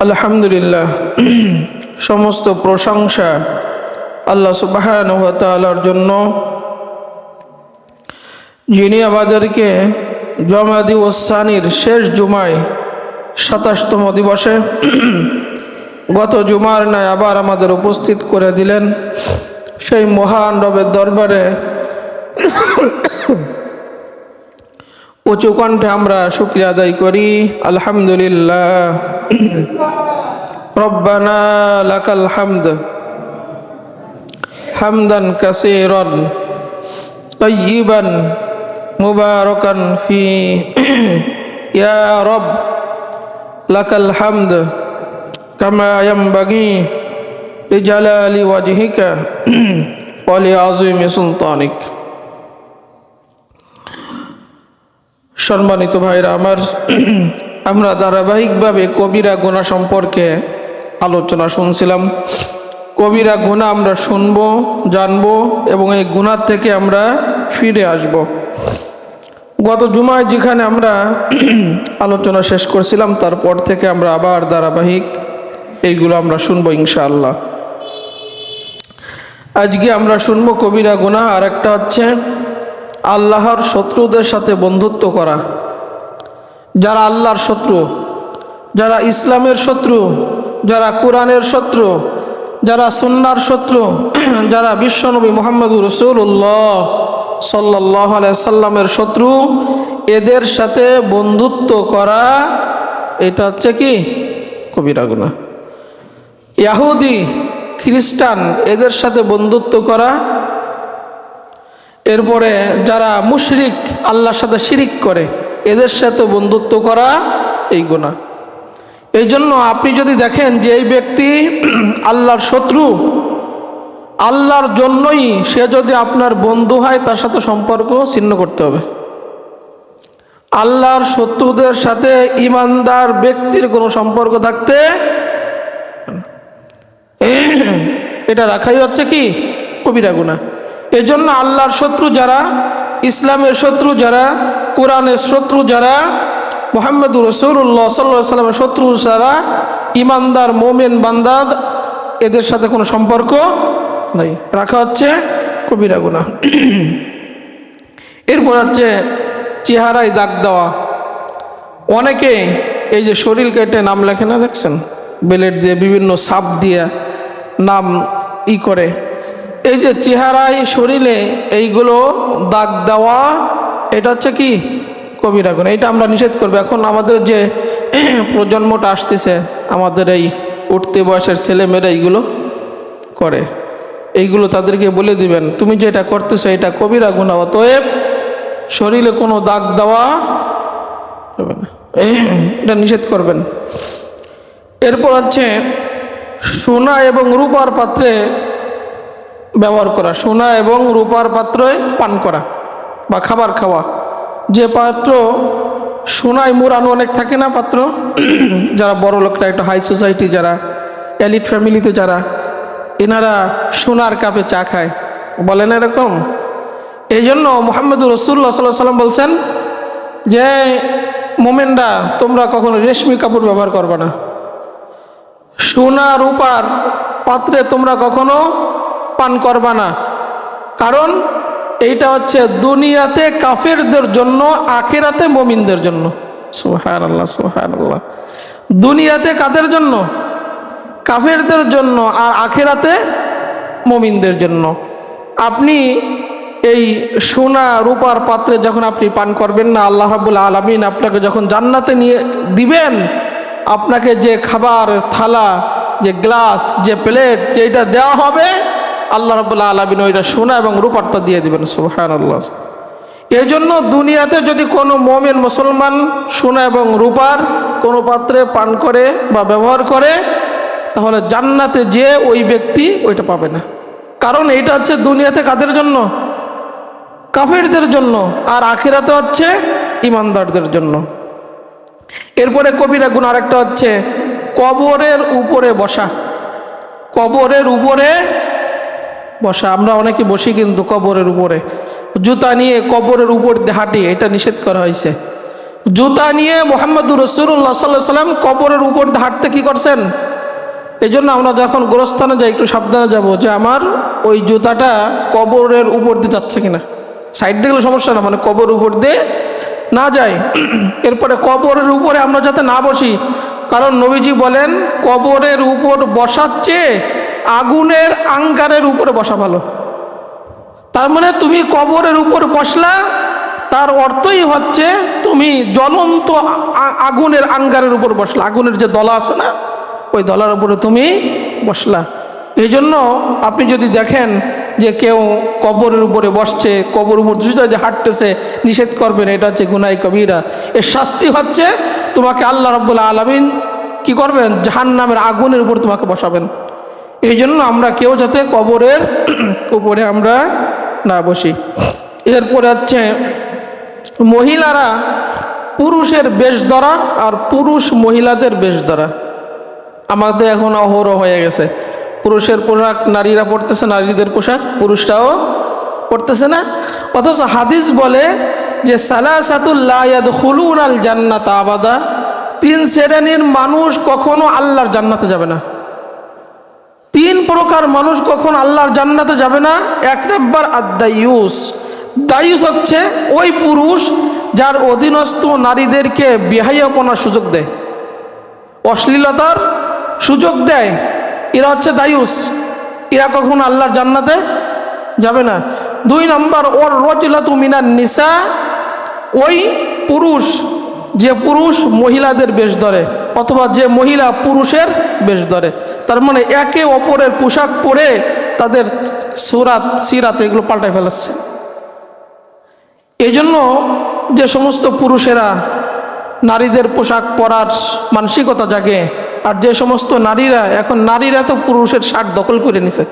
আলহামদুলিল্লাহ, সমস্ত প্রশংসা আল্লাহ সুবহানাহু ওয়া তাআলার জন্য, যিনি আমাদেরকে জমাদি ওসানির শেষ জুমায় ২৭তম দিবসে গত জুমার ন্যায় আবার আমাদের উপস্থিত করে দিলেন। সেই মহান রবের দরবারে উঁচু কণ্ঠে আমরা শুকরিয়া আদায় করি। আলহামদুলিল্লাহ। রব্বানা লাকাল হামদ হামদান কাসীরান তাইয়িবান মুবারাকান ফি ইয়া রব লাকাল হামদ কামা ইয়ানবাগি লিজালালি ওয়াজহিকা ওয়া লিআযীমি সুলতানিক। সম্মানিত ভাইরা আমার, আমরা ধারাবাহিকভাবে কবিরা গুনাহ সম্পর্কে আলোচনা শুনছিলাম। কবিরা গুনাহ আমরা শুনব, জানব এবং এই গুনাহ থেকে আমরা ফিরে আসব। গত জুমায় যেখানে আমরা আলোচনা শেষ করছিলাম, তারপর থেকে আমরা আবার ধারাবাহিক এইগুলো আমরা শুনবো ইনশাআল্লাহ। আজকে আমরা শুনবো কবিরা গুনাহ। আর একটা হচ্ছে আল্লাহর শত্রুদের সাথে বন্ধুত্ব করা। যারা আল্লাহর শত্রু, যারা ইসলামের শত্রু, যারা কোরআনের শত্রু, যারা সুন্নাহর শত্রু, যারা বিশ্বনবী মুহাম্মদুর রাসূলুল্লাহ সাল্লাল্লাহু আলাইহি সাল্লামের শত্রু, এদের সাথে বন্ধুত্ব করা, এটা হচ্ছে কি কবিরা গুনাহ। ইহুদি, খ্রিস্টান, এদের সাথে বন্ধুত্ব করা। এরপরে যারা মুশরিক, আল্লাহর সাথে শিরিক করে, এদের সাথে বন্ধুত্ব করা এই গুনাহ। এই জন্য আপনি যদি দেখেন যে এই ব্যক্তি আল্লাহর শত্রু, আল্লাহর জন্যই সে যদি আপনার বন্ধু হয়, তার সাথে সম্পর্ক ছিন্ন করতে হবে। আল্লাহর শত্রুদের সাথে ইমানদার ব্যক্তির কোনো সম্পর্ক থাকতে, এটা রাখাই হচ্ছে কি কবিরা গুনাহ। এই জন্য আল্লাহর শত্রু যারা, ইসলামের শত্রু যারা, কোরআনের শত্রু যারা, মুহাম্মদুর রাসূলুল্লাহ সাল্লাল্লাহু আলাইহি ওয়াসাল্লামের শত্রু যারা, ইমানদার মুমিন বান্দা, এদের সাথে কোনো সম্পর্ক নাই, রাখা হচ্ছে কবিরা গুনাহ। এরপর হচ্ছে চেহারায় দাগ দেওয়া। অনেকে এই যে শরীর কেটে নাম লেখে না, দেখছেন, বেলেট দিয়ে বিভিন্ন ছাপ দিয়ে নাম করে। এই যে চেহারায় শরীরে এইগুলো দাগ দেওয়া, এটা হচ্ছে কি কবিরা গুনাহ। এটা আমরা নিষেধ করবো। এখন আমাদের যে প্রজন্মটা আসতেছে, আমাদের এই উঠতি বয়সের ছেলেমেয়েরা এইগুলো করে। এইগুলো তাদেরকে বলে দিবেন, তুমি যেটা করতেছো এটা কবিরা গুনাহ, অতএব শরীরে কোনো দাগ দেওয়া হবে না, এটা নিষেধ করবেন। এরপর হচ্ছে সোনা এবং রূপার পাত্রে ব্যবহার করা, সোনা এবং রূপার পাত্রে পান করা বা খাবার খাওয়া। যে পাত্র সোনায় মুড়ানো অনেক থাকে না পাত্র, যারা বড় লোকটা, একটা হাই সোসাইটি, যারা এলিট ফ্যামিলিতে যারা, এনারা সোনার কাপে চা খায়, বলেন এরকম। এই জন্য মুহাম্মদুর রাসূলুল্লাহ সাল্লাল্লাহু আলাইহি ওয়াসাল্লাম বলছেন যে মোমেনরা, তোমরা কখনো রেশমি কাপড় ব্যবহার করবে না, সোনা রূপার পাত্রে তোমরা কখনো পান করবা না। কারণ এইটা হচ্ছে দুনিয়াতে কাফেরদের জন্য, আখিরাতে মুমিনদের জন্য। সুবহানাল্লাহ, সুবহানাল্লাহ। দুনিয়াতে কাদের জন্য? কাফেরদের জন্য, আর আখিরাতে মুমিনদের জন্য। আপনি এই সোনা রূপার পাত্রে যখন আপনি পান করবেন না, আল্লাহ রাব্বুল আলামিন আপনাকে যখন জান্নাতে নিয়ে দিবেন, আপনাকে যে খাবার থালা, যে গ্লাস, যে প্লেট, যেটা দেওয়া হবে, আল্লাহ রাব্বুল আলামিন ওইটা সোনা এবং রূপারটা দিয়ে দিবেন। সুবহানাল্লাহ। এই জন্য দুনিয়াতে যদি কোনো মুমিন মুসলমান সোনা এবং রূপার কোনো পাত্রে পান করে বা ব্যবহার করে, তাহলে জান্নাতে যে ওই ব্যক্তি ওইটা পাবে না। কারণ এইটা হচ্ছে দুনিয়াতে কাদের জন্য? কাফেরদের জন্য, আর আখিরাতে হচ্ছে ইমানদারদের জন্য। এরপরে কবিরা গুনাহ আরেকটা হচ্ছে কবরের উপরে বসা। কবরের উপরে বসা, আমরা অনেকে বসি কিন্তু কবরের উপরে, জুতা নিয়ে কবরের উপর দিয়ে হাঁটি, এটা নিষেধ করা হয়েছে। জুতা নিয়ে মুহাম্মদুর রাসূলুল্লাহ সাল্লাল্লাহু আলাইহি সাল্লাম কবরের উপর দিয়ে হাঁটতে কি করছেন। এই জন্য আমরা যখন গোরস্থানে যাই একটু সাবধানে যাব যে আমার ওই জুতাটা কবরের উপর দিয়ে যাচ্ছে কিনা। সাইড দিয়ে গেলে সমস্যা না, মানে কবরের উপর দিয়ে না যায়। এরপরে কবরের উপরে আমরা যাতে না বসি, কারণ নবীজি বলেন কবরের উপর বসার চেয়ে আগুনের আঙ্গারের উপরে বসা ভালো। তার মানে তুমি কবরের উপর বসলা, তার অর্থই হচ্ছে তুমি জ্বলন্ত আগুনের আঙ্গারের উপর বসলা। আগুনের যে দলা আছে না, ওই দলার উপরে তুমি বসলা। এই জন্য আপনি যদি দেখেন যে কেউ কবরের উপরে বসছে, কবর উপর যে হাঁটতেছে, নিষেধ করবেন, এটা হচ্ছে গুনাহ কবিরা। এর শাস্তি হচ্ছে তোমাকে আল্লাহ রাব্বুল আলামিন কি করবেন, জাহান্নামের আগুনের উপর তোমাকে বসাবেন। এই জন্য আমরা কেউ যাতে কবরের উপরে আমরা না বসি। এরপরে হচ্ছে মহিলারা পুরুষের বেশ ধরা আর পুরুষ মহিলাদের বেশ ধরা আমাদের এখন অহরহ হয়ে গেছে। পুরুষের পোশাক নারীরা পরতেছে, নারীদের পোশাক পুরুষরাও পরতেছে না। অথচ হাদিস বলে যে সালাসাতুল লা ইয়াদখুলুনাল জান্নাতা আবাদা, 3 শ্রেণীর মানুষ কখনো আল্লাহর জান্নাতে যাবে না। 3 প্রকার মানুষ কখনো আল্লাহর জান্নাতে যাবে না। 1 নম্বর আদ-দায়ুস। দায়ুস হচ্ছে ওই পুরুষ যার অধীনস্থ নারীদেরকে বেহায়াপনার সুযোগ দেয়, অশ্লীলতার সুযোগ দেয়, এরা হচ্ছে দায়ুস। এরা কখনো আল্লাহর জান্নাতে যাবে না। 2 নম্বর ওর রাজুলাতু মিনান নিসা, ওই পুরুষ যে পুরুষ মহিলাদের বেশ ধরে, অথবা যে মহিলা পুরুষের বেশ ধরে। তার মানে একে অপরের পোশাক পরে তাদের সুরাত সিরাত এগুলো পাল্টায় ফেলাচ্ছে। এই জন্য যে সমস্ত পুরুষেরা নারীদের পোশাক পরার মানসিকতা জাগে, আর যে সমস্ত নারীরা এখন নারীরা তো পুরুষের শার্ট দখল করে নিছে,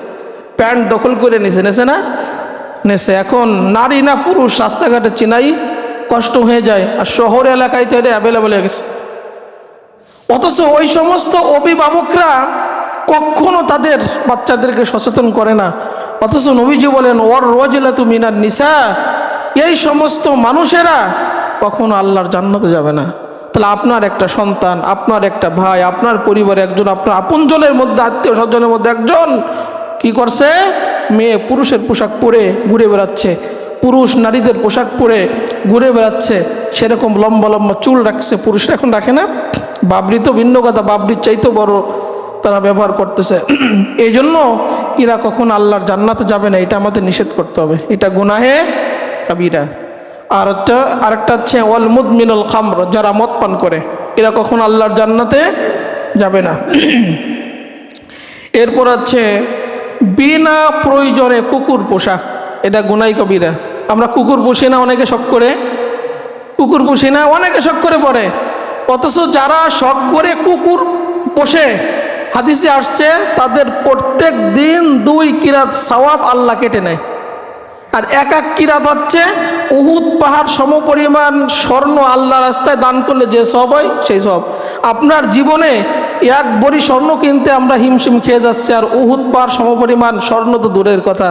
প্যান্ট দখল করে নিছে, নেছে না নেছে। এখন নারী না পুরুষ রাস্তাঘাটে চিনাই কষ্ট হয়ে যায়, আর শহর এলাকায় তো এটা অ্যাভেলেবল হয়ে গেছে। অথচ ওই সমস্ত অভিভাবকরা কখনো তাদের বাচ্চাদেরকে সচেতন করে না। অথচ নবীজি বলেন ওর রাজুলাতু মিনান নিসা, এই সমস্ত মানুষেরা কখনো আল্লাহর জান্নাতে যাবে না। তাহলে আপনার একটা সন্তান, আপনার একটা ভাই, আপনার পরিবারে একজন, আপনার আপনজনের মধ্যে, আত্মীয় স্বজনের মধ্যে একজন কি করছে, মেয়ে পুরুষের পোশাক পরে ঘুরে বেড়াচ্ছে, পুরুষ নারীদের পোশাক পরে ঘুরে বেড়াচ্ছে, সেরকম লম্বা লম্বা চুল রাখছে, পুরুষরা এখন রাখে না। বাবরি তো ভিন্ন কথা, বাবরির চাইতেও বড় তারা ব্যবহার করতেছে। এই জন্য এরা কখন আল্লাহর জান্নাতে যাবে না, এটা আমাদের নিষেধ করতে হবে, এটা গুনাহে কাবিরা। আর আরেকটা হচ্ছে ওয়াল মুদমিনুল খামর, যারা মদ পান করে, এরা কখন আল্লাহর জান্নাতে যাবে না। এরপর হচ্ছে বিনা প্রয়োজনে কুকুর পোষা, এটা গুনাহ কবিরা। আমরা কুকুর পুষি না, অনেকে শখ করে কুকুর পুষি না, অনেকে শখ করে পড়ে। অথচ যারা শখ করে কুকুর পোষে, হাদিসে আসছে তাদের প্রত্যেক দিন 2 কিরাত সওয়াব আল্লাহ কেটে নেয়। আর 1 কিরাত হচ্ছে উহুদ পাহাড় সমপরিমাণ স্বর্ণ আল্লাহ রাস্তায় দান করলে যে সব হয় সেই সব। আপনার জীবনে 1 ভরি স্বর্ণ কিনতে আমরা হিমশিম খেয়ে যাচ্ছি, আর উহুদ পাহাড় সমপরিমাণ স্বর্ণ তো দূরের কথা।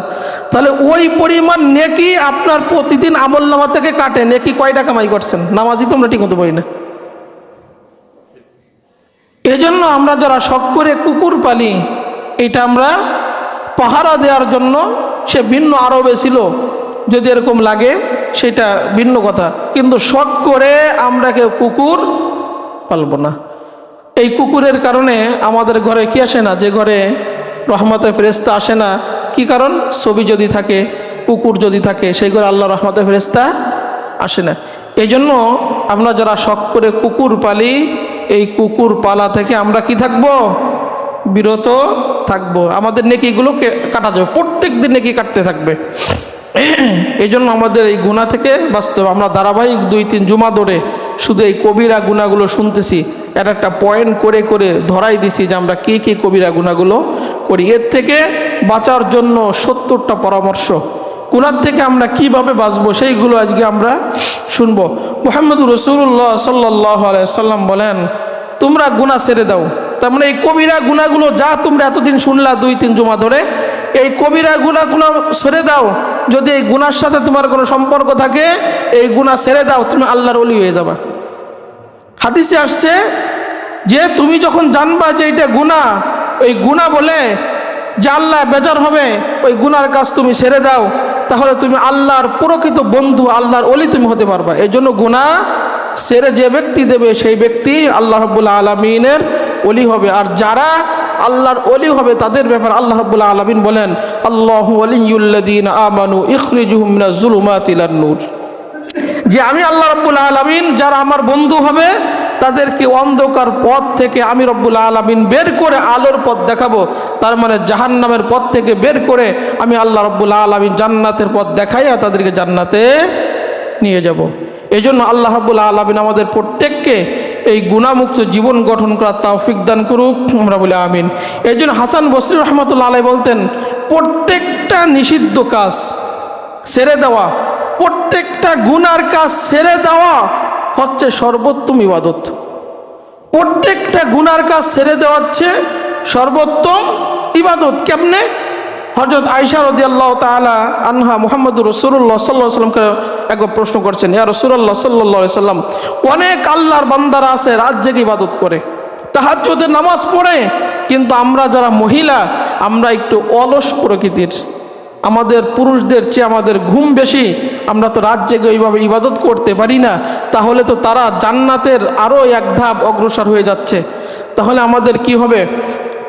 তাহলে ওই পরিমাণ নেকি আপনার প্রতিদিন আমলনামা থেকে কাটে। নেকি কয়টা কামাই করছেন? নামাজই তো আমরা ঠিক মতো পড়ি না। এজন্য আমরা যারা শখ করে কুকুর পালি, এটা আমরা পাহারা দেওয়ার জন্য, সে ভিন্ন আরবে ছিল, যদি এরকম লাগে সেটা ভিন্ন কথা, কিন্তু শখ করে আমরা কেউ কুকুর পালব না। এই কুকুরের কারণে আমাদের ঘরে কি আসে না, যে ঘরে রহমতের ফেরেশতা আসে না, কি কারণ? ছবি যদি থাকে, কুকুর যদি থাকে, সেই ঘরে আল্লাহ রহমতের ফেরেশতা আসে না। এই জন্য আমরা যারা শখ করে কুকুর পালি, এই কুকুর পালা থেকে আমরা কি থাকবো? বিরত থাকবো। আমাদের নেকিগুলো কাটা যাবে, প্রত্যেক দিন নেকি কাটতে থাকবে। এই জন্য আমাদের এই গুনাহ থেকে বাঁচতে হবে। আমরা ধারাবাহিক 2-3 জুমা ধরে শুধু এই কবিরা গুনাহগুলো শুনতেছি, একটা পয়েন্ট করে করে ধরাই দিছি যে আমরা কী কী কবিরা গুনাহগুলো করি। এর থেকে বাঁচার জন্য 70টা পরামর্শ, গুনাহ থেকে আমরা কিভাবে বাঁচবো সেইগুলো আজকে আমরা শুনবো। মুহাম্মদুর রাসূলুল্লাহ সাল্লাল্লাহু আলাইহি ওয়াসাল্লাম বলেন, তোমরা গুনাহ ছেড়ে দাও। তার মানে এই কবিরা গুনাহগুলো যা তোমরা এতদিন শুনলা 2-3 জুমা ধরে, এই কবিরা গুনাহগুলো ছেড়ে দাও। যদি এই গুনার সাথে তোমার কোনো সম্পর্ক থাকে, এই গুনাহ ছেড়ে দাও, তুমি আল্লাহর ওলি হয়ে যাবা। হাদিসে আসছে যে তুমি যখন জানবা যে এটা গুনাহ, ওই গুনাহ বলে যে আল্লাহ বেজার হবে, ওই গুনার কাজ তুমি ছেড়ে দাও, তাহলে তুমি আল্লাহর প্রকৃত বন্ধু, আল্লাহর ওলি তুমি হতে পারবা। এই জন্য গুনাহ ছেড়ে যে ব্যক্তি দেবে সেই ব্যক্তি আল্লাহ রাব্বুল আলামিনের ওলি হবে। আর যারা আল্লাহর ওলি হবে তাদের ব্যাপারে আল্লাহ রাব্বুল আলামিন বলেন, আল্লাহু ওয়ালিয়ুল্লাযীনা আমানু ইখরিজুহুম মিনাজ যুলুমাতি ইলান নূর, যে আমি আল্লাহ রাব্বুল আলামিন যারা আমার বন্ধু হবে তাদেরকে অন্ধকার পথ থেকে আমি রব্বুল আলামিন বের করে আলোর পথ দেখাবো। তার মানে জাহান্নামের পথ থেকে বের করে আমি আল্লাহ রব্বুল আলামিন জান্নাতের পথ দেখাইয়া তাদেরকে জান্নাতে নিয়ে যাব। এই জন্য আল্লাহ রাব্বুল আলামিন আমাদের প্রত্যেককে এই গুনাহমুক্ত জীবন গঠন করার তৌফিক দান করুক, আমরা বলি আমিন। এই জন্য হাসান বসরি রহমাতুল্লাহ আলাইহি বলতেন, প্রত্যেকটা নিষিদ্ধ কাজ ছেড়ে দেওয়া, প্রত্যেকটা গুনার কাজ ছেড়ে দেওয়া হচ্ছে সর্বোত্তম ইবাদত। প্রত্যেকটা গুনার কাজ ছেড়ে দেওয়া হচ্ছে সর্বোত্তম ইবাদত। কেমনে? হযরত আয়েশা রাদিয়াল্লাহু তাআলা আনহা মুহাম্মদুর রাসূলুল্লাহ সাল্লাল্লাহু আলাইহি ওয়াসাল্লামকে একবার প্রশ্ন করছেন, ইয়া রাসূলুল্লাহ সাল্লাল্লাহু আলাইহি ওয়াসাল্লাম, অনেক আল্লাহর বান্দারা আছে রাত জেগে ইবাদত করে, তাহাজ্জুদের নামাজ পড়ে, কিন্তু আমরা যারা মহিলা আমরা একটু অলস প্রকৃতির, আমাদের পুরুষদের চেয়ে আমাদের ঘুম বেশি, আমরা তো রাত জেগে ওইভাবে ইবাদত করতে পারি না, তাহলে তো তারা জান্নাতের আরও এক ধাপ অগ্রসর হয়ে যাচ্ছে। তাহলে আমাদের কি হবে?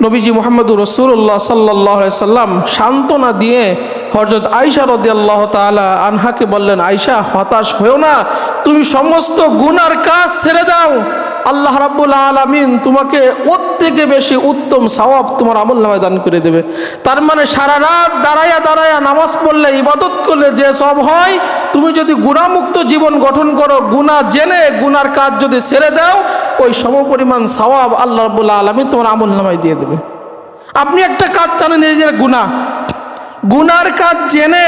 নবীজি মুহাম্মদুর রাসূলুল্লাহ সাল্লাল্লাহু আলাইহি সাল্লাম সান্ত্বনা দিয়ে হযরত আয়েশা রাদিয়াল্লাহু তাআলা আনহাকে বললেন, আয়েশা হতাশ হয়েও না, তুমি সমস্ত গুনার কাজ ছেড়ে দাও, আল্লাহ রাব্বুল আলামিন তোমাকে ওর থেকে বেশি উত্তম সওয়াব তোমার আমলনামায় দান করে দেবে। তার মানে সারা রাত দাঁড়ায়া দাঁড়ায়া নামাজ পড়লে, ইবাদত করলে যে সওয়াব হয়, তুমি যদি গুনাহমুক্ত জীবন গঠন করো, গুনাহ জেনে গুনার কাজ যদি ছেড়ে দাও, ওই সমপরিমাণ সওয়াব আল্লাহ রাব্বুল আলামিন তোমার আমলনামায় দিয়ে দেবে। আপনি একটা কাজ জানেন এই যে গুনাহ, গুনার কাজ জেনে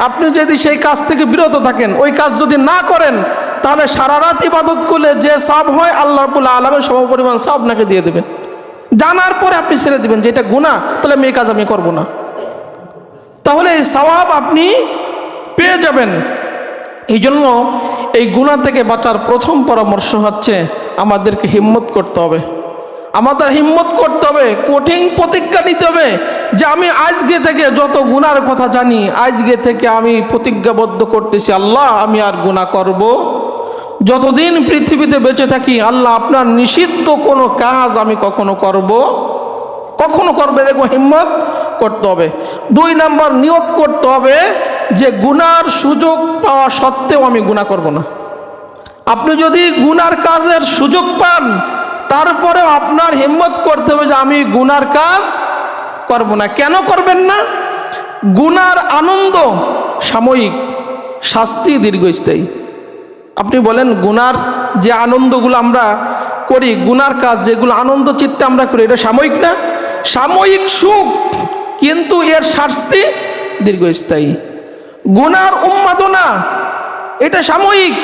আপনি যদি সেই কাজ থেকে বিরত থাকেন, ওই কাজ যদি না করেন, তাহলে সারা রাত ইবাদত করলে যে সওয়াব হয় আল্লাহ রাব্বুল আলামিন সমপরিমাণ সওয়াব আপনাকে দিয়ে দেবেন। জানার পরে আপনি ছেড়ে দিবেন যে এটা গুনাহ, তাহলে আমি এই কাজ আমি করব না, তাহলে এই সওয়াব আপনি পেয়ে যাবেন। এই জন্য এই গুনাহ থেকে বাঁচার প্রথম পরামর্শ হচ্ছে আমাদেরকে হিম্মত করতে হবে, আমাদের হিম্মত করতে হবে, কঠিন প্রতিজ্ঞা নিতে হবে যে আমি আজকে থেকে যত গুনার কথা জানি, আজকে থেকে আমি প্রতিজ্ঞাবদ্ধ করতেছি, আল্লাহ আমি আর গুনাহ করব, যতদিন পৃথিবীতে বেঁচে থাকি আল্লাহ আপনার নিষিদ্ধ কোনো কাজ আমি কখনো করব, এরকম হিম্মত করতে হবে। 2 নাম্বার, নিয়ত করতে হবে যে গুনার সুযোগ পাওয়া সত্ত্বেও আমি গুনাহ করব না। আপনি যদি গুনার কাজের সুযোগ পান, তারপরেও আপনার হিম্মত করতে হবে যে আমি গুনার কাজ করব না। কেন করবেন না? গুনার আনন্দ সাময়িক, শাস্তি দীর্ঘস্থায়ী। আপনি বলেন গুনার যে আনন্দগুলো আমরা করি, গুনার কাজ যেগুলো আনন্দ চিত্তে আমরা করি, এটা সাময়িক না? সাময়িক সুখ, কিন্তু এর শাস্তি দীর্ঘস্থায়ী। গুনার উন্মাদনা এটা সাময়িক,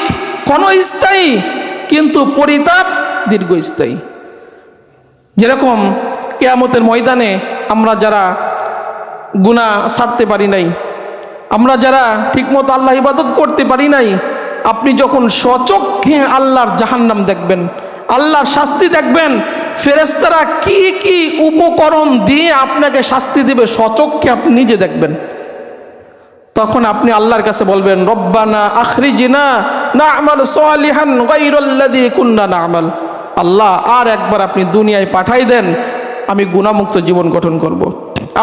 ক্ষণস্থায়ী, কিন্তু পরিতাপ দীর্ঘস্থায়ী। যেরকম কিয়ামতের ময়দানে আমরা যারা গুনাহ ছাড়তে পারি নাই, আমরা যারা ঠিকমতো আল্লাহ ইবাদত করতে পারি নাই, আপনি যখন স্বচক্ষে আল্লাহর জাহান্নাম দেখবেন, আল্লাহর শাস্তি দেখবেন, ফেরেশতারা কি কি উপকরণ দিয়ে আপনাকে শাস্তি দেবে স্বচক্ষে আপনি নিজে দেখবেন, তখন আপনি আল্লাহর কাছে বলবেন, রব্বানা আখরিজনা না'মাল সালিহান গায়রাল্লাযী কুননা না'মাল, আল্লাহ আর একবার আপনি দুনিয়ায় পাঠাই দেন, আমি গুনাহমুক্ত জীবন গঠন করব।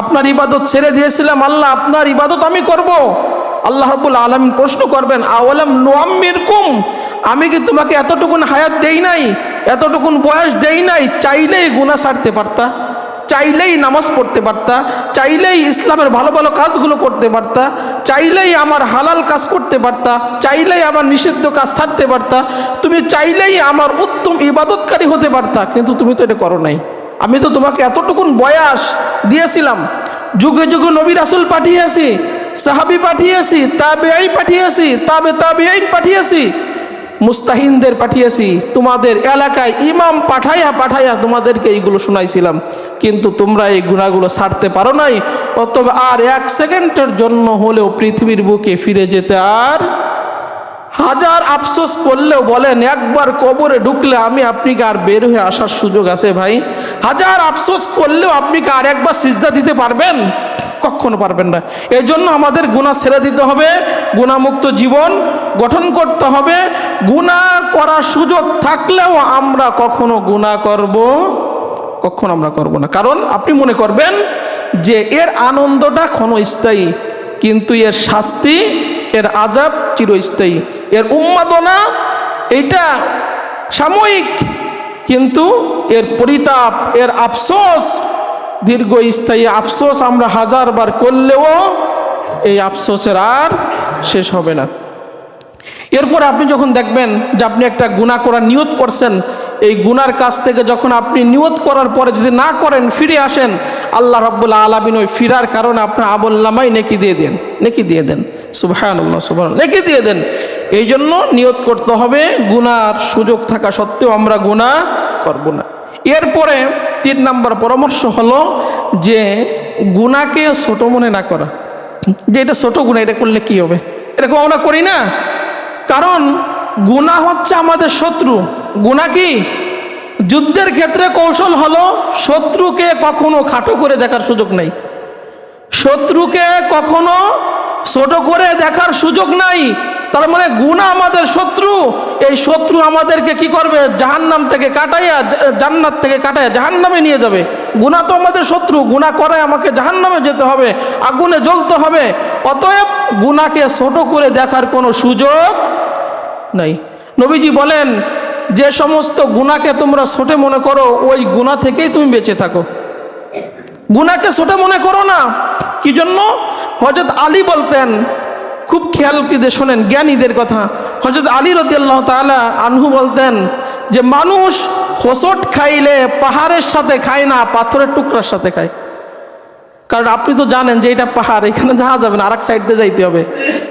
আপনার ইবাদত ছেড়ে দিয়েছিলাম, আল্লাহ আপনার ইবাদত আমি করব। আল্লাহ রাব্বুল আলামিন প্রশ্ন করবেন, আওয়ালাম নুআম্মিরকুম, আমি কি তোমাকে এতটুকুন হায়াত দেই নাই, এতটুকুন বয়স দেই নাই, চাইলেই গুনাহ ছাড়তে পারতা, চাইলেই নামাজ পড়তে পারতা, চাইলেই ইসলামের ভালো ভালো কাজগুলো করতে পারতা, চাইলেই আমার হালাল কাজ করতে পারতা, চাইলেই আমার নিষিদ্ধ কাজ ছাড়তে পারতা, তুমি চাইলেই আমার উত্তম ইবাদতকারী হতে পারতা, কিন্তু তুমি তো এটা করো নাই। আমি তো তোমাকে এতটুকুন বয়স দিয়েছিলাম, যুগে যুগে নবী রাসূল পাঠিয়েছি, সাহাবী পাঠিয়েছি, তাবেঈ পাঠিয়েছি, তাবেঈন পাঠিয়েছি, মুস্তাহিনদের পাঠিয়েছি, তোমাদের এলাকায় ইমাম পাঠাইয়া তোমাদেরকে এইগুলো শোনাইছিলাম, কিন্তু তোমরা এই গুনাহগুলো ছাড়তে পারো নাই। অতএব আর 1 সেকেন্ডের জন্য হলেও পৃথিবীর বুকে ফিরে যেতে আর হাজার আফসোস করলেও বলেন একবার কবরে ঢুকলে আমি আপনিকে আর বের হয়ে আসার সুযোগ আছে ভাই? হাজার আফসোস করলেও আপনি কি আর একবার সিজদা দিতে পারবেন? কখনো পারবেন না। এই জন্য আমাদের গুনাহ ছেড়ে দিতে হবে, গুনাহমুক্ত জীবন গঠন করতে হবে। গুনাহ করার সুযোগ থাকলেও আমরা কখনো গুনাহ করব, কখনো আমরা করব না। কারণ আপনি মনে করবেন যে এর আনন্দটা ক্ষণস্থায়ী, কিন্তু এর শাস্তি, এর আযাব চিরস্থায়ী। এর উন্মাদনা এটা সাময়িক, কিন্তু এর পরিতাপ, এর আফসোস দীর্ঘস্থায়ী। আফসোস আমরা হাজারবার করলেও এই আফসোসের আর শেষ হবে না। এরপর আপনি যখন দেখবেন যে আপনি একটা গুনাহ করার নিয়ত করছেন, এই গুনার কাছ থেকে যখন আপনি নিয়ত করার পরে যদি না করেন, ফিরে আসেন, আল্লাহ রাব্বুল আলামিন ওই ফিরার কারণে আপনার আমলনামায় নেকি দিয়ে দেন, নেকি দিয়ে দেন। সুবহানাল্লাহ, সুবহানাল্লাহ, নেকি দিয়ে দেন। এই জন্য নিয়ত করতে হবে গুনার সুযোগ থাকা সত্ত্বেও আমরা গুনাহ করব না। এরপরে 3 নম্বর পরামর্শ হলো যে গুনাহকে ছোট মনে না করা, যে এটা ছোট গুনাহ, এটা করলে কি হবে, এরকম আমরা করি না। কারণ গুনাহ হচ্ছে আমাদের শত্রু। গুনাহ কি? যুদ্ধের ক্ষেত্রে কৌশল হলো শত্রুকে কখনো খাটো করে দেখার সুযোগ নাই, শত্রুকে কখনো ছোট করে দেখার সুযোগ নাই। তার মানে গুনাহ আমাদের শত্রু। এই শত্রু আমাদেরকে কি করবে? জাহান্নাম থেকে কাটাইয়া, জান্নাত থেকে কাটাইয়া জাহান্নামে নিয়ে যাবে। গুনাহ তো আমাদের শত্রু, গুনাহ করে আমাকে জাহান্নামে যেতে হবে, আগুনে জ্বলতে হবে। অতএব গুনাহকে ছোট করে দেখার কোনো সুযোগ নাই। নবীজি বলেন, যে সমস্ত গুনাহকে তোমরা ছোট মনে করো, ওই গুনাহ থেকেই তুমি বেঁচে থাকো। গুনাহকে ছোট মনে করো না। কি জন্য? হযরত আলী বলতেন, খুব খেয়াল করে শোনেন জ্ঞানীদের কথা। হযরত আলী রাদিয়াল্লাহু তাআলা আনহু বলতেন যে মানুষ হোঁচট খাইলে পাহাড়ের সাথে খায় না, পাথরের টুকরার সাথে খায়। কারণ আপনি তো জানেন যে এটা পাহাড়, এখানে যাওয়া যাবে না, আরেক সাইড দিয়ে যাইতে হবে।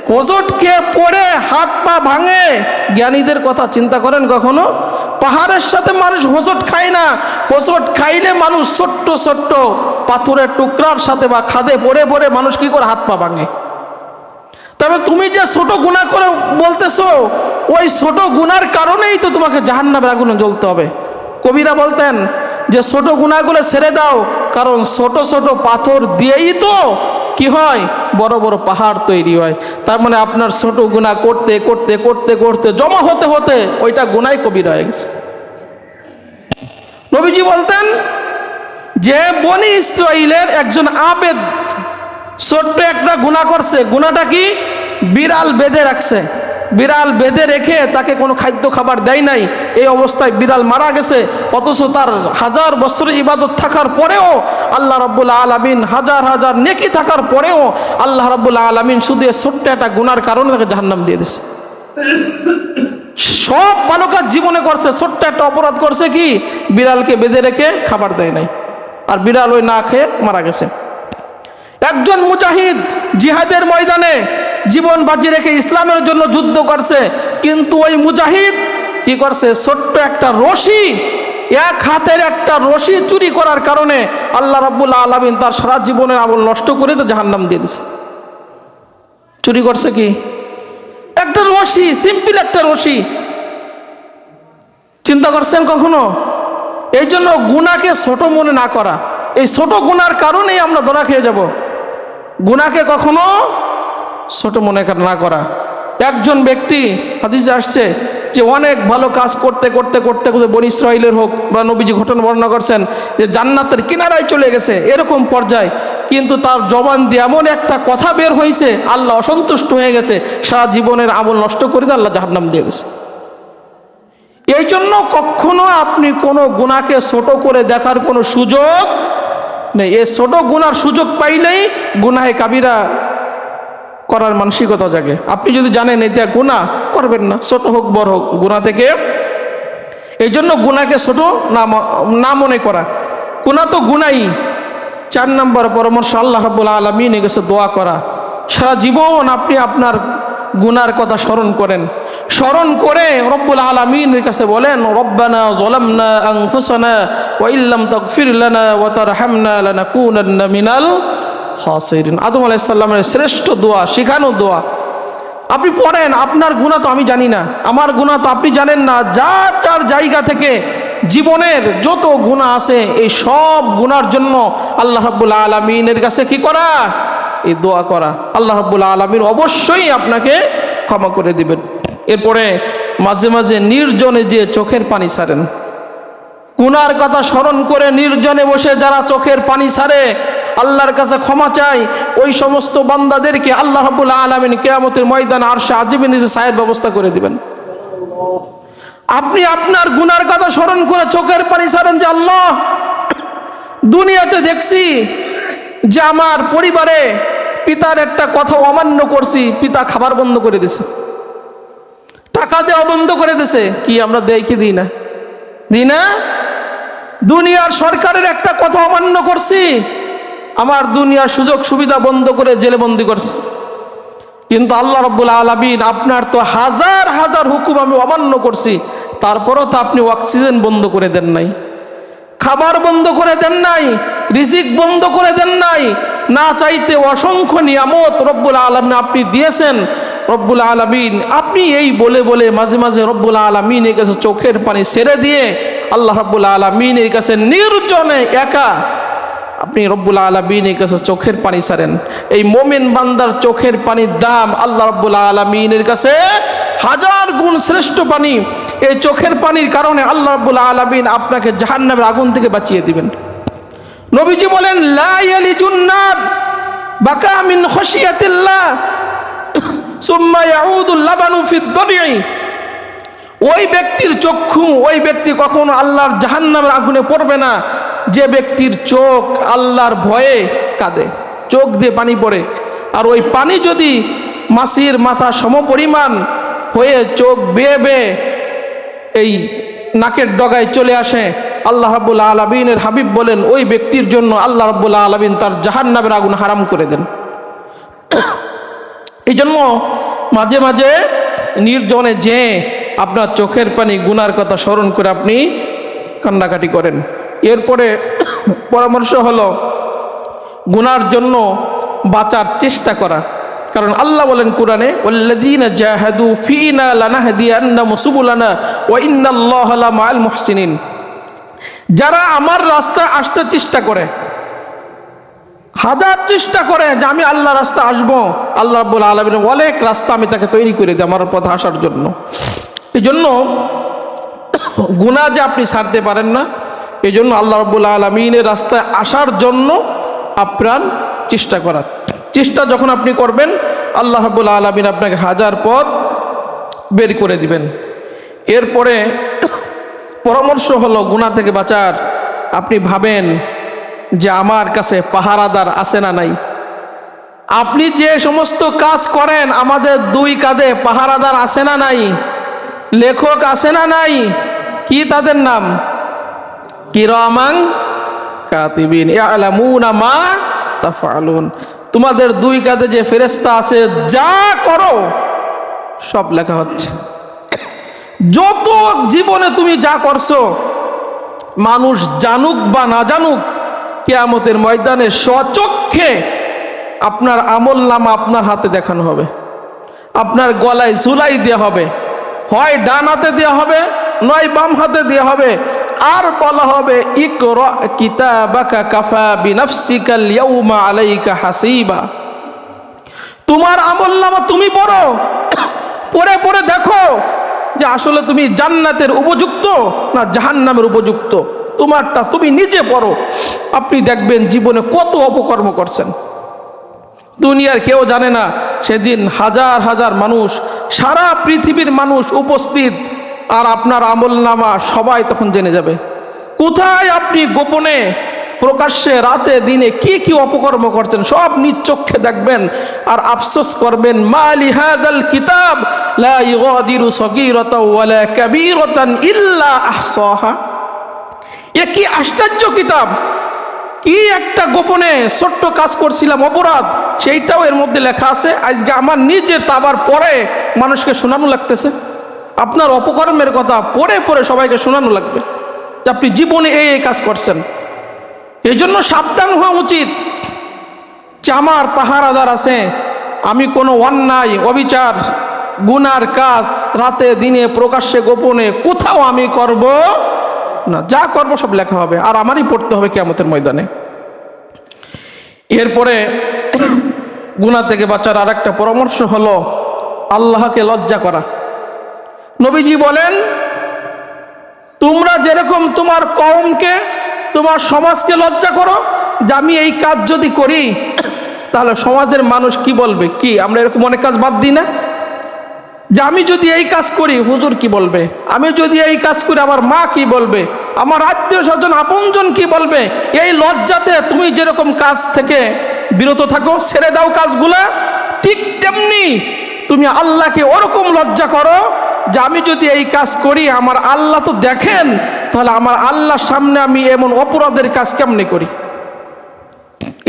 হোঁচট খেয়ে পড়ে হাত পা ভাঙে। জ্ঞানীদের কথা চিন্তা করেন কখনো? পাহাড়ের সাথে মানুষ হোঁচট খায় না। হোঁচট খাইলে মানুষ ছোট্ট ছোট্ট পাথরের টুকরার সাথে বা খাদে পড়ে পড়ে মানুষ কি করে হাত পা ভাঙে। তবে তুমি যে ছোট গুনাহ করে বলতেছো, ওই ছোট গুনার কারণেই তো তোমাকে জাহান্নামের আগুনে জ্বলতে হবে। কবিরা বলতেন যে ছোট গুনাহগুলো ছেড়ে দাও, কারণ ছোট ছোট পাথর দিয়েই তো কি হয়? বড় বড় পাহাড় তৈরি হয়। তার মানে আপনার ছোট গুনাহ করতে করতে করতে করতে জমা হতে হতে ওইটা গুনাহ কবিরা হয়ে গেছে। নবীজি বলতেন যে বনি ইসরাইলের একজন আবেদ ছোট্ট একটা গুনাহ করছে। গুনাহটা কি? বিড়াল বেঁধে রাখছে। বিড়াল বেঁধে রেখে তাকে কোনো খাদ্য খাবার দেয় নাই। এই অবস্থায় বিড়াল মারা গেছে। অথচ তার হাজার বছর ইবাদত থাকার পরেও আল্লাহ রাব্বুল আলামিন, হাজার হাজার নেকি থাকার পরেও আল্লাহ রাব্বুল আলামিন শুধু ছোট্ট একটা গুনার কারণে তাকে জাহান্নাম দিয়ে দিয়েছে। সব ভালো কাজ জীবনে করছে, ছোট্ট একটা অপরাধ করছে কি? বিড়ালকে বেঁধে রেখে খাবার দেয় নাই, আর বিড়াল ওই না খেয়ে মারা গেছে। একজন মুজাহিদ জিহাদের ময়দানে জীবন বাজি রেখে ইসলামের জন্য যুদ্ধ করছে, কিন্তু ওই মুজাহিদ কি করছে? ছোট্ট একটা রশি, এক হাতের একটা রশি চুরি করার কারণে আল্লাহ রাব্বুল আলামিন তার সারা জীবনের আমল নষ্ট করে তো জাহান্নাম দিয়ে দিয়েছে। চুরি করছে কি? একটা রশি, সিম্পল একটা রশি। চিন্তা করছেন কখনো? এই জন্য গুনাহকে ছোট মনে না করা। এই ছোট গুনার কারণেই আমরা ধরা খেয়ে যাব। গুনাহকে কখনো ছোট মনে না করা। একজন ব্যক্তি, হাদিসে আসছে যে অনেক ভালো কাজ করতে করতে করতে করতে বনি ইসরাইলের হোক বা নবীজি ঘটনা বর্ণনা করছেন যে জান্নাতের কিনারায় চলে গেছে, এরকম পর্যায়, কিন্তু তার জবান দিয়ে এমন একটা কথা বের হয়েছে, আল্লাহ অসন্তুষ্ট হয়ে গেছে, সারা জীবনের আমল নষ্ট করে দিয়ে আল্লাহ জাহান্নাম দিয়ে গেছে। এই জন্য কখনো আপনি কোনো গুনাহকে ছোট করে দেখার কোনো সুযোগ নেই। এই ছোট গুনার সুযোগ পাইলেই গুনাহে কাবিরা করার মানসিকতা জাগে। আপনি যদি জানেন এটা গুনাহ, করবেন না, ছোট হোক বড় হোক গুনাহ থেকে। এই জন্য গুনাহকে ছোট না মনে করা। গুনাহ তো গুনাহই। 4 নম্বর পরামর্শ আল্লাহ রাব্বুল আলামিনের কাছে দোয়া করা। সারা জীবন আপনি আপনার গুনার কথা স্মরণ করেন, স্মরণ করে রব্বুল আলামিনের কাছে বলেন, রব্বানা যালামনা আনফুসানা ওয়া ইল্লাম তাগফির লানা ওয়া তারহামনা লানাকুনান্না মিনাল খাসিরিন। আদম আলাইহিস সালামের শ্রেষ্ঠ দোয়া, শিখানো দোয়া। আপনি পড়েন, আপনার গুনাহ তো আমি জানি না, আমার গুনাহ তো আপনি জানেন না। যার যার জায়গা থেকে জীবনের যত গুনাহ আছে এই সব গুনার জন্য আল্লাহ রাব্বুল আলামিনের কাছে কি করা, এই দোয়া করা। আল্লাহ রাব্বুল আলামিন অবশ্যই আপনাকে ক্ষমা করে দিবেন। এরপরে মাঝে মাঝে নির্জনে যে চোখের পানি ছাড়েন, গুনার কথা স্মরণ করে নির্জনে বসে যারা চোখের পানি ছাড়ে, আল্লাহর কাছে ক্ষমা চায়, ওই সমস্ত বান্দাদেরকে আল্লাহ রাব্বুল আলামিন কিয়ামতের ময়দানে আরশে আজিমের নিচে ছায়ার ব্যবস্থা করে দিবেন। আপনি আপনার গুনার কথা স্মরণ করে চোখের পানি ছাড়েন যে আল্লাহ, দুনিয়াতে দেখছি যে আমার পরিবারে পিতার একটা কথা অমান্য করছি, পিতা খাবার বন্ধ করে দিছে, টাকা দেওয়া বন্ধ করে দিছে। কি আমরা দেই কি দিই না? দিই না? দুনিয়ার সরকারের একটা কথা অমান্য করছি, আমার দুনিয়ার সুযোগ সুবিধা বন্ধ করে জেলে বন্দি করছে। কিন্তু আল্লাহ রাব্বুল আলামিন আপনার তো হাজার হাজার হুকুম আমি অমান্য করছি, তারপরও তো আপনি অক্সিজেন বন্ধ করে দেন নাই, খাবার বন্ধ করে দেন নাই, রিজিক বন্ধ করে দেন নাই। না চাইতে অসংখ্য নিয়ামত রব্বুল আলামিন আপনি দিয়েছেন। রব্বুল আলামিন আপনি এই বলে বলে মাঝে মাঝে রব্বুল আলামিনের কাছে চোখের পানি ছেড়ে দিয়ে আল্লাহ রাব্বুল আলামিনের কাছে নির্জনে একা আপনি রব্বুল আলামিনের কাছে চোখের পানি ছাড়েন। এই মোমেন বান্দার চোখের পানির দাম আল্লাহ রাব্বুল আলামিনের কাছে হাজার গুণ শ্রেষ্ঠ পানি। এই চোখের পানির কারণে আল্লাহ রাব্বুল আলামিন আপনাকে জাহান্নামের আগুন থেকে বাঁচিয়ে দিবেন। নবীজি বলেন, লা ইয়ালিজুন নার বাকা মিন খাশিয়াতিল্লাহ সুম্মা ইয়াউদুল লাবানু ফিদ দরিই। ওই ব্যক্তির চক্ষু, ওই ব্যক্তি কখনো আল্লাহর জাহান্নামের আগুনে পড়বে না যে ব্যক্তির চোখ আল্লাহর ভয়ে কাঁদে, চোখ দিয়ে পানি পড়ে। আর ওই পানি যদি মাছির মাথা সমপরিমাণ হয়ে চোখ বেয়ে বেয়ে এই নাকের ডগায় চলে আসে, আল্লাহ রাব্বুল আলামিনের হাবিব বলেন ওই ব্যক্তির জন্য আল্লাহ রাব্বুল আলামিন তার জাহান্নামের আগুন হারাম করে দেন। এই জন্য মাঝে মাঝে নির্জনে যে আপনার চোখের পানি গুনার কথা স্মরণ করে আপনি কান্নাকাটি করেন। এরপরে পরামর্শ হলো গুনার জন্য বাঁচার চেষ্টা করা। কারণ আল্লাহ বলেন কোরআনে, ওয়াল্লাযীনা জাহাদু ফীনা লানাহদিয়ান্নাহুম সুবুলানা ওয়া ইন্নাল্লাহা লামাআল মুহসিনিন। যারা আমার রাস্তায় আসতে চেষ্টা করে, হাজার চেষ্টা করে যে আমি আল্লাহ রাস্তা আসবো, আল্লাহ রাব্বুল আলামিন অনেক রাস্তা আমি তাকে তৈরি করে দিই আমার পথে আসার জন্য। এই জন্য গুনাহ যে আপনি ছাড়তে পারেন না, এই জন্য আল্লাহ রাব্বুল আলামিনের রাস্তায় আসার জন্য আপ্রাণ চেষ্টা করার। চেষ্টা যখন আপনি করবেন আল্লাহ রাব্বুল আলামিন আপনাকে হাজার পথ বের করে দিবেন। এরপরে পরামর্শ হলো গুনাহ থেকে বাঁচার। আপনি ভাবেন যে আমার কাছে পাহারাদার আছে না নাই। আপনি যে সমস্ত কাজ করেন আমাদের দুই কাঁধে পাহারাদার আছে না নাই, লেখক আছে না নাই। কি তাদের নাম? কিরামান কাতিবিন ইয়ালামুনা মা তাফআলুন। তোমাদের দুই কাঁধে যে ফেরেশতা আছে, যা করো সব লেখা হচ্ছে। যত জীবনে তুমি যা করছো, মানুষ জানুক বা না জানুক, কিয়ামতের ময়দানে স্বচক্ষে আপনার আমলনামা আপনার হাতে দেখানো হবে, আপনার গলায় ঝুলাই দেওয়া হবে, হয় ডান হাতে দেওয়া হবে নয় বাম হাতে দেওয়া হবে। আর বলা হবে ইকরা কিতাবাকা কাফা বিনাফসিকাল ইয়াউমা আলাইকা হাসিবা। তোমার আমলনামা তুমি পড়ো, পড়ে পড়ে দেখো যে আসলে তুমি জান্নাতের উপযুক্ত না জাহান্নামের উপযুক্ত। তোমারটা তুমি নিজে পড়ো, আপনি দেখবেন জীবনে কত অপকর্ম করছেন। দুনিয়ার কেউ জানে না, সেদিন হাজার হাজার মানুষ, সারা পৃথিবীর মানুষ উপস্থিত, আর আপনার আমলনামা সবাই তখন জেনে যাবে। কোথায় আপনি গোপনে প্রকাশ্যে রাতে দিনে কি কি অপকর্ম করছেন সব নিজ চোখে দেখবেন, আর আফসোস করবেন মা লিহাদাল কিতাব লা ইগাদিরু সগীরাতাও ওয়ালা কাবীরাতান ইল্লা আহসাহা। এ কি আশ্চর্য কিতাব! কি একটা গোপনে ছোট্ট কাজ করছিলাম অপরাধ, সেইটাও এর মধ্যে লেখা আছে। আজকে আমার নিজের তাবার পরে মানুষকে শোনানো লাগতেছে। আপনার অপকর্মের কথা পড়ে পড়ে সবাইকে শোনানো লাগবে যে আপনি জীবনে এই কাজ করছেন। এই জন্য সাবধান হওয়া উচিত যে আমার পাহারাদার আছে, আমি কোনো অন্যায় অবিচার গুনার কাজ রাতে দিনে প্রকাশ্যে গোপনে কোথাও আমি করব না, যা করব সব লেখা হবে আর আমারই পড়তে হবে কিয়ামতের ময়দানে। এরপরে গুনাহ থেকে বাঁচার আর একটা পরামর্শ হলো আল্লাহকে লজ্জা করা। নবীজি বলেন, তোমরা যেরকম তোমার কওমকে তোমার সমাজকে লজ্জা করো যে আমি এই কাজ যদি করি তাহলে সমাজের মানুষ কি বলবে, কি আমরা এরকম অনেক কাজ বাদ দিই না, যে আমি যদি এই কাজ করি হুজুর কি বলবে, আমি যদি এই কাজ করি আমার মা কি বলবে, আমার আত্মীয় স্বজন আপনজন কি বলবে। এই লজ্জাতে তুমি যেরকম কাজ থেকে বিরত থাকো, ছেড়ে দাও কাজগুলা, ঠিক তেমনি তুমি আল্লাহকে ওরকম লজ্জা করো যে আমি যদি এই কাজ করি আমার আল্লাহ তো দেখেন, তাহলে আমার আল্লাহর সামনে আমি এমন অপরাধের কাজ কেমনে করি।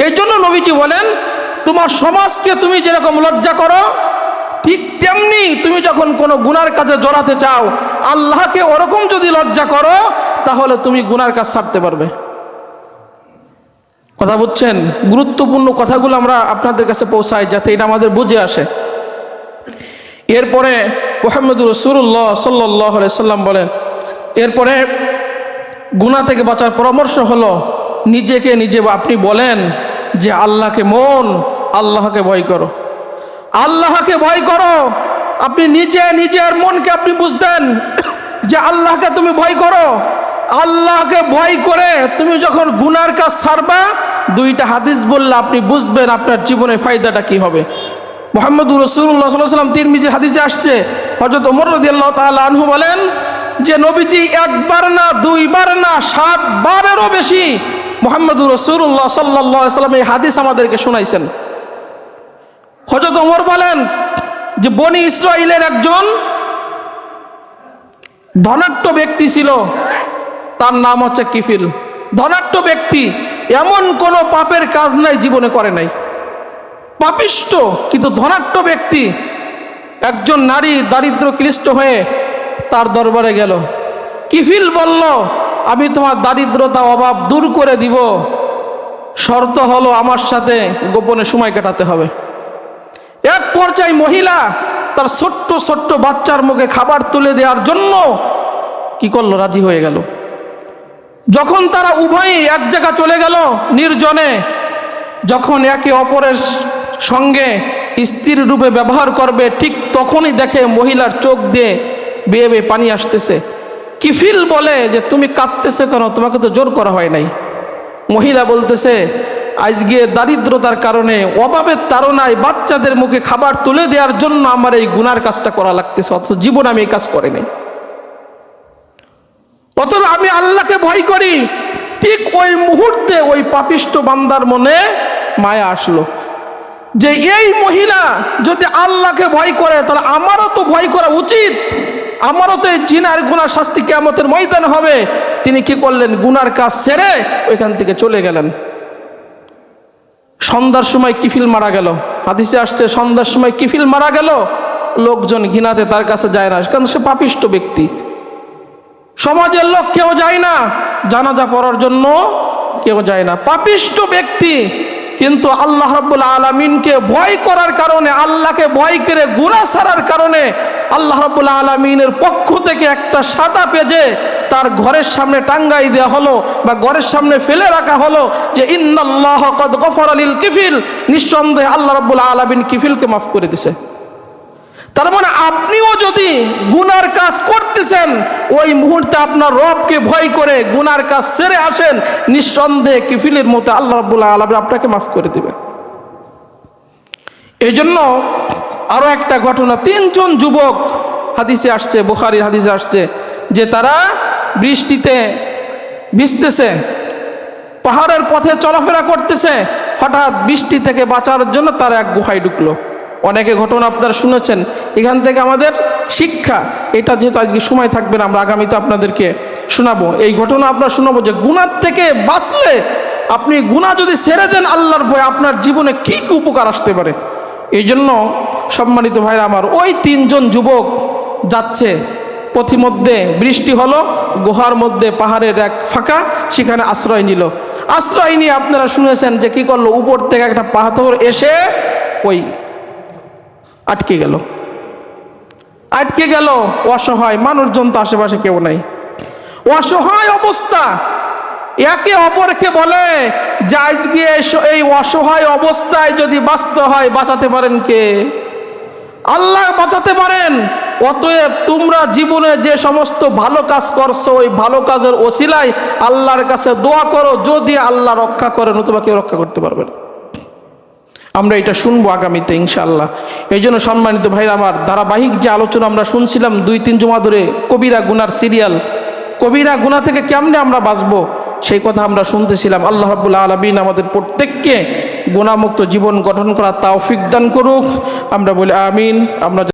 এই জন্য নবীজি বলেন, তোমার সমাজকে তুমি যেরকম লজ্জা করো ঠিক তেমনি তুমি যখন কোনো গুনার কাজে জড়াতে চাও আল্লাহকে ওরকম যদি লজ্জা করো তাহলে তুমি গুনার কাজ ছাড়তে পারবে। কথা বুঝছেন? গুরুত্বপূর্ণ কথাগুলো আমরা আপনাদের কাছে পৌঁছাই যাতে এটা আমাদের বুঝে আসে। এরপরে মুহাম্মদুর রাসূলুল্লাহ সাল্লাল্লাহু আলাইহি সাল্লাম বলেন, এরপরে গুনাহ থেকে বাঁচার পরামর্শ হলো নিজেকে নিজে আপনি বলেন যে আল্লাহকে আল্লাহকে ভয় করো, আল্লাহকে ভয় করো। আপনি নিজের মনকে আপনি বুঝতেন যে আল্লাহকে তুমি ভয় করো। আল্লাহকে ভয় করে তুমি যখন গুনার কাজ ছাড়বা, দুইটা হাদিস বললে আপনি বুঝবেন আপনার জীবনে ফায়দাটা কি হবে। মুহাম্মদুর রাসূলুল্লাহ সাল্লাল্লাহু আলাইহি ওয়াসাল্লাম তিরমিজির হাদিসে আসছে, হযরত ওমর রাদিয়াল্লাহু তাআলা আনহু বলেন যে নবীজি একবার না দুইবার না 7 বারেরও বেশি মুহাম্মদুর রাসূলুল্লাহ সাল্লাল্লাহু আলাইহি ওয়াসাল্লাম এই হাদিস আমাদেরকে শোনাইছেন। হযরত ওমর বলেন যে বনি ইসরাইলের একজন ধনাঢ্য ব্যক্তি ছিল, তার নাম হচ্ছে কিফিল। ধনাঢ্য ব্যক্তি, এমন কোনো পাপের কাজ নাই জীবনে করে নাই, পাপিষ্ঠ কিন্তু ধনাঢ্য ব্যক্তি। একজন নারী দারিদ্র ক্লিষ্ট হয়ে তার দরবারে গেল। কিফিল বলল, আমি তোমার দারিদ্রতা অভাব দূর করে দিব, শর্ত হলো আমার সাথে গোপনে সময় কাটাতে হবে। এক পর্যায়ে মহিলা তার ছোট্ট ছোট্ট বাচ্চার মুখে খাবার তুলে দেওয়ার জন্য কি করলো, রাজি হয়ে গেল। যখন তারা উভয়ই এক জায়গা চলে গেল নির্জনে, যখন একে অপরের সঙ্গে স্ত্রীর রূপে ব্যবহার করবে ঠিক তখনই দেখে মহিলার চোখ দিয়ে বেয়ে বেয়ে পানি আসতেছে। কিফিল বলে যে তুমি কাঁদতেছে কেন, তোমাকে তো জোর করা হয় নাই। মহিলা বলতেছে, আজকে দারিদ্রতার কারণে অভাবের তাড়নায় বাচ্চাদের মুখে খাবার তুলে দেওয়ার জন্য আমার এই গুনার কাজটা করা লাগতেছে, অথচ জীবনে আমি এই কাজ করিনি। অথচ আমি আল্লাহকে ভয় করি। ঠিক ওই মুহূর্তে ওই পাপিষ্ঠ বান্দার মনে মায়া আসলো যে এই মহিলা যদি আল্লাহকে ভয় করে তাহলে আমারও তো ভয় করা উচিত, আমারও তো এই জিনার গুনার শাস্তি কিয়ামতের ময়দানে হবে। তিনি কি করলেন, গুনার কাজ ছেড়ে ওইখান থেকে চলে গেলেন। সন্ধ্যার সময় কিফিল মারা গেল। হাদিসে আসছে সন্ধ্যার সময় কিফিল মারা গেল, লোকজন ঘৃণাতে তার কাছে যায় না, কারণ সে পাপিষ্ঠ ব্যক্তি। সমাজের লোক কেউ যায় না, জানাজা পড়ার জন্য কেউ যায় না, পাপিষ্ঠ ব্যক্তি। কিন্তু আল্লাহ রাব্বুল আলামিনকে ভয় করার কারণে, আল্লাহকে ভয় করে গুনাহ ছাড়ার কারণে আল্লাহ রাব্বুল আলামিনের পক্ষ থেকে একটা সাদা পেজে তার ঘরের সামনে টাঙ্গাই দেওয়া হলো বা ঘরের সামনে ফেলে রাখা হলো যে ইন্নাল্লাহ কদ গফারা লিল কিফিল, নিঃসন্দেহে আল্লাহ রাব্বুল আলামিন কিফিলকে মাফ করে দিয়েছে। তার মানে আপনিও যদি গুনার কাজ করতেছেন, ওই মুহূর্তে আপনার রবকে ভয় করে গুনার কাজ ছেড়ে আসেন, নিঃসন্দেহে কিফিলের মতো আল্লাহ রাব্বুল আলামিন আপনাকে মাফ করে দিবে। এই জন্য আরো একটা ঘটনা, 3 জন যুবক হাদিসে আসছে, বুখারীর হাদিসে আসছে যে তারা বৃষ্টিতে ভিজতেছে, পাহাড়ের পথে চলাফেরা করতেছে, হঠাৎ বৃষ্টি থেকে বাঁচার জন্য তারা এক গুহায় ঢুকলো। অনেকে ঘটনা আপনারা শুনেছেন, এখান থেকে আমাদের শিক্ষা, এটা যেহেতু আজকে সময় থাকবে না, আমরা আগামীতে আপনাদেরকে শোনাবো এই ঘটনা। আপনারা শোনাবো যে গুনাহ থেকে বাঁচলে, আপনি গুনাহ যদি ছেড়ে দেন আল্লাহর ভয়ে, আপনার জীবনে কি কি উপকার আসতে পারে। এই জন্য সম্মানিত ভাইরা আমার, ওই 3 জন যুবক যাচ্ছে, পথিমধ্যে বৃষ্টি হলো, গুহার মধ্যে পাহাড়ের এক ফাঁকা, সেখানে আশ্রয় নিল। আশ্রয় নিয়ে আপনারা শুনেছেন যে কি করলো, উপর থেকে একটা পাথর এসে ওই আটকে গেল, আটকে গেল। অসহায় মানুষজন তো আশেপাশে কেউ নাই, অসহায় অবস্থা। একে অপরকে বলে যে আজকে এই অসহায় অবস্থায় যদি বাঁচতে হয়, বাঁচাতে পারেন কে? আল্লাহ বাঁচাতে পারেন। অতএব তোমরা জীবনে যে সমস্ত ভালো কাজ করছো, ওই ভালো কাজের ওসিলায় আল্লাহর কাছে দোয়া করো, যদি আল্লাহ রক্ষা করেন অথবা কেউ রক্ষা করতে পারবে না। আমরা এটা শুনবো আগামীতে ইনশাআল্লাহ। এই জন্য সম্মানিত ভাইরা আমার, ধারাবাহিক যে আলোচনা আমরা শুনছিলাম 2-3 জুমা ধরে, কবিরা গুনার সিরিয়াল, কবিরা গুনাহ থেকে কেমনে আমরা বাঁচবো সেই কথা আমরা শুনতেছিলাম। আল্লাহ রাব্বুল আলামিন আমাদের প্রত্যেককে গুনাহমুক্ত জীবন গঠন করার তৌফিক দান করুক। আমরা বলি আমিন। আমরা